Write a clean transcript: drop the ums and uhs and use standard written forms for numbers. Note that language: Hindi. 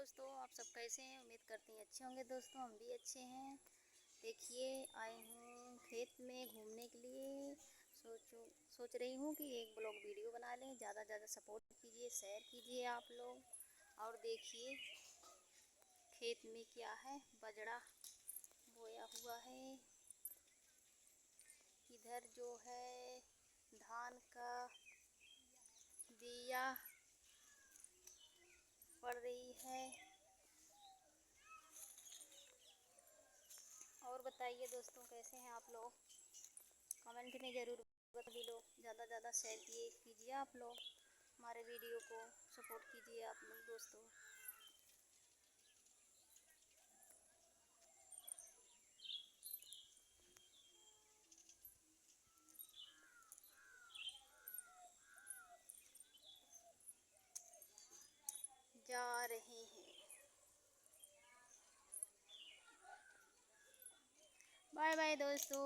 दोस्तों, आप सब कैसे हैं? उम्मीद करती हैं अच्छे होंगे दोस्तों। हम भी अच्छे हैं। देखिए, आई हूँ खेत में घूमने के लिए। सोच रही हूँ कि एक ब्लॉग वीडियो बना लें। ज़्यादा ज़्यादा सपोर्ट कीजिए, शेयर कीजिए आप लोग। और देखिए खेत में क्या है, बाजरा बोया हुआ है। इधर जो है धान का बिया पड़ रही है। और बताइए दोस्तों, कैसे हैं आप लोग? कमेंट में ज़रूर सभी लोग ज़्यादा शेयर कीजिए आप लोग। हमारे वीडियो को सपोर्ट कीजिए आप लोग दोस्तों। जा रहे हैं। बाय बाय दोस्तों।